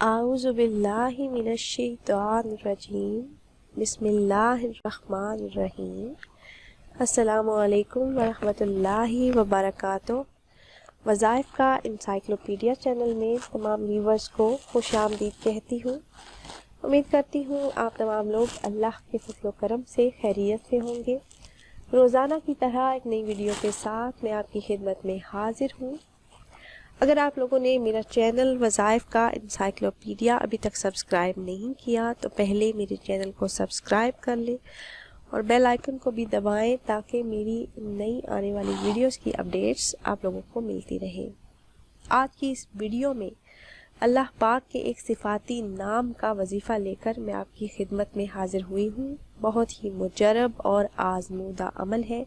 आऊज़ु बिल्लाहि मिनश्शैतानिर्रजीम बिस्मिल्लाहिर्रहमानिर्रहीम। अस्सलामु अलैकुम वरहमतुल्लाहि वबरकातुहू। वज़ाइफ़ का इंसाइक्लोपीडिया चैनल में तमाम व्यूवर्स को खुशामदीद कहती हूँ। उम्मीद करती हूँ आप तमाम लोग अल्लाह के फज़ल व करम से खैरियत से होंगे। रोज़ाना की तरह एक नई वीडियो के साथ मैं आपकी खिदमत में हाज़िर हूँ। अगर आप लोगों ने मेरा चैनल वज़ाइफ़ का इंसाइक्लोपीडिया अभी तक सब्सक्राइब नहीं किया तो पहले मेरे चैनल को सब्सक्राइब कर लें और बेल आइकन को भी दबाएं ताकि मेरी नई आने वाली वीडियोस की अपडेट्स आप लोगों को मिलती रहें। आज की इस वीडियो में अल्लाह पाक के एक सिफाती नाम का वजीफ़ा लेकर मैं आपकी खिदमत में हाज़िर हुई हूँ। बहुत ही मुजरब और आज़मूदा अमल है।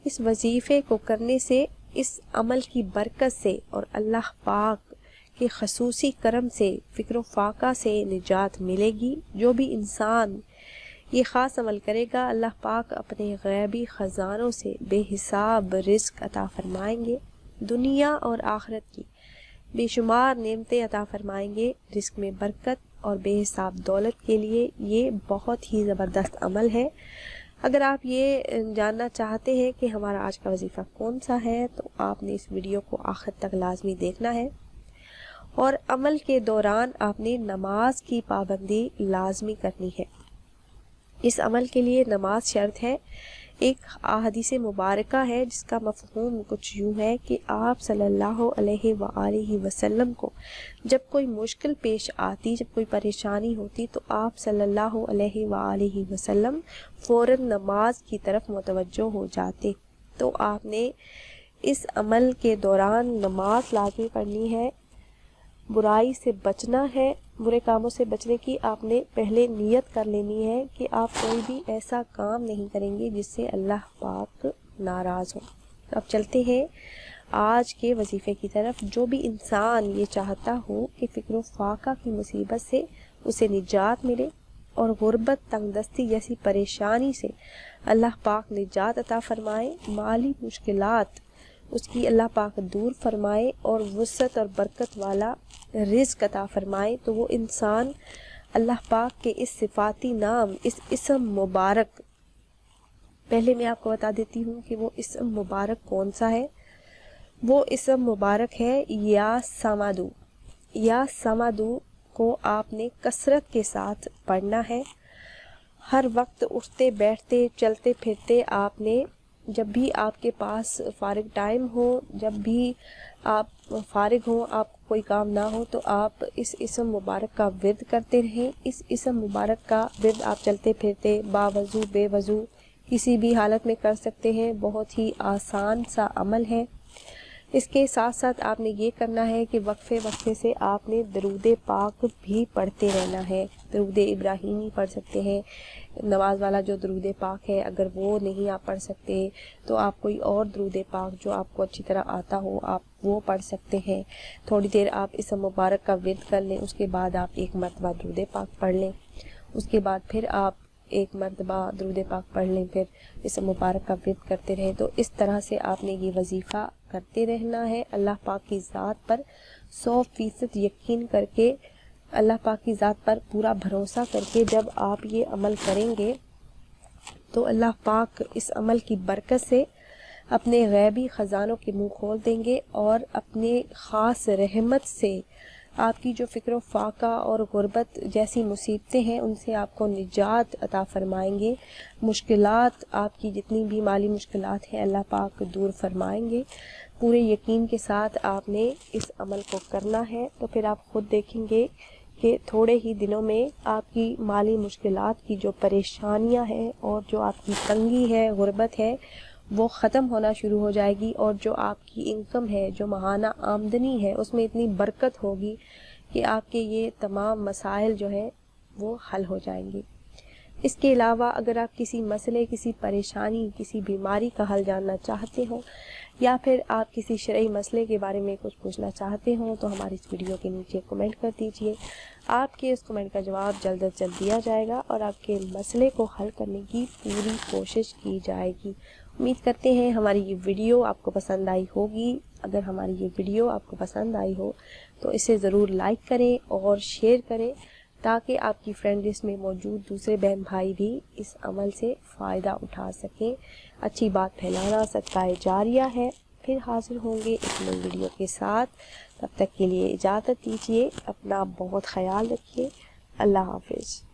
इस वजीफ़े को करने से, इस अमल की बरकत से और अल्लाह पाक के खसूसी करम से फ़िक्र फ़ाक़ा से निजात मिलेगी। जो भी इंसान ये ख़ास अमल करेगा अल्लाह पाक अपने गैबी ख़ज़ानों से बेहिसाब रिज़्क़ अता फ़रमाएंगे। दुनिया और आखिरत की बेशुमार नेमतें अता फ़रमाएंगे। रिज़्क़ में बरकत और बेहिसाब दौलत के लिए ये बहुत ही ज़बरदस्त अमल है। अगर आप ये जानना चाहते हैं कि हमारा आज का वजीफ़ा कौन सा है तो आपने इस वीडियो को आखिर तक लाजमी देखना है। और अमल के दौरान आपने नमाज की पाबंदी लाजमी करनी है। इस अमल के लिए नमाज शर्त है। एक हदीस मुबारका है जिसका मफ़हूम कुछ यूँ है कि आप सल्लल्लाहु अलैहि वसल्लम को जब कोई मुश्किल पेश आती, जब कोई परेशानी होती तो आप सल्लल्लाहु अलैहि वसल्लम फ़ौरन नमाज की तरफ मुतवज्जो हो जाते। तो आपने इस अमल के दौरान नमाज लाज़मी पढ़नी है। बुराई से बचना है, बुरे कामों से बचने की आपने पहले नियत कर लेनी है कि आप कोई भी ऐसा काम नहीं करेंगे जिससे अल्लाह पाक नाराज़ हो। तो अब चलते हैं आज के वजीफ़े की तरफ। जो भी इंसान ये चाहता हो कि फ़िक्र फ़ाक़ा की मुसीबत से उसे निजात मिले और गुर्बत, तंगदस्ती जैसी परेशानी से अल्लाह पाक निजात अता फ़रमाए, माली मुश्किलात उसकी अल्लाह पाक दूर फरमाए और वुसअत और बरकत वाला रिज़्क़ अता फ़रमाए, तो वो इंसान अल्लाह पाक के इस सिफाती नाम, इस इसम मुबारक, पहले मैं आपको बता देती हूँ कि वो इसम मुबारक कौन सा है। वो इसम मुबारक है या समादू। या समादू को आपने कसरत के साथ पढ़ना है। हर वक्त उठते बैठते चलते फिरते आपने, जब भी आपके पास फ़ारिग टाइम हो, जब भी आप फ़ारिग हो, आप कोई काम ना हो तो आप इस इसम मुबारक का विर्द करते रहें। इस इसम मुबारक का विर्द आप चलते फिरते बावज़ू बेवज़ू किसी भी हालत में कर सकते हैं। बहुत ही आसान सा अमल है। इसके साथ साथ आपने ये करना है कि वक्फे वक्फे से आपने दरूद पाक भी पढ़ते रहना है। दरूद इब्राहीमी पढ़ सकते हैं, नमाज वाला जो दरूद पाक है। अगर वो नहीं आप पढ़ सकते तो आप कोई और दरूद पाक जो आपको अच्छी तरह आता हो आप वो पढ़ सकते हैं। थोड़ी देर आप इस मुबारक का विर्द कर लें, उसके बाद आप एक मरतबा दरूद पाक पढ़ लें, उसके बाद फिर आप एक मरतबा दरूद पाक पढ़ लें, फिर इस मुबारक का विर्द करते रहें। तो इस तरह से आपने ये वजीफ़ा करते रहना है। अल्लाह पाक की ज़ात पर 100% यकीन करके, अल्लाह पाक की ज़ात पर पूरा भरोसा करके जब आप ये अमल करेंगे तो अल्लाह पाक इस अमल की बरकत से अपने गैबी ख़ज़ानों के मुँह खोल देंगे और अपने ख़ास रहमत से आपकी जो फ़िक्र फ़ाक़ा और गुर्बत जैसी मुसीबतें हैं उनसे आपको निजात अता फ़रमाएंगे। मुश्किलात, आपकी जितनी भी माली मुश्किलात हैं अल्लाह पाक दूर फरमाएंगे। पूरे यकीन के साथ आपने इस अमल को करना है। तो फिर आप ख़ुद देखेंगे कि थोड़े ही दिनों में आपकी माली मुश्किलात की जो परेशानियां हैं और जो आपकी तंगी है, गुर्बत है, वो ख़त्म होना शुरू हो जाएगी और जो आपकी इनकम है, जो माहाना आमदनी है, उसमें इतनी बरकत होगी कि आपके ये तमाम मसाइल जो हैं वो हल हो जाएंगे। इसके अलावा अगर आप किसी मसले, किसी परेशानी, किसी बीमारी का हल जानना चाहते हो या फिर आप किसी शरई मसले के बारे में कुछ पूछना चाहते हो तो हमारी इस वीडियो के नीचे कमेंट कर दीजिए। आपके उस कमेंट का जवाब जल्द अज जल्द दिया जाएगा और आपके मसले को हल करने की पूरी कोशिश की जाएगी। उम्मीद करते हैं हमारी ये वीडियो आपको पसंद आई होगी। अगर हमारी ये वीडियो आपको पसंद आई हो تو اسے ضرور لائک کریں اور شیئر کریں تاکہ آپ کی فرینڈ لسٹ میں موجود دوسرے بہن بھائی بھی اس عمل سے فائدہ اٹھا سکیں۔ اچھی بات پھیلانا صدقہ جاریہ ہے۔ پھر حاضر ہوں گے ایک نئی ویڈیو کے ساتھ، تب تک کے لیے اجازت دیجیے، اپنا بہت خیال رکھیے، اللہ حافظ۔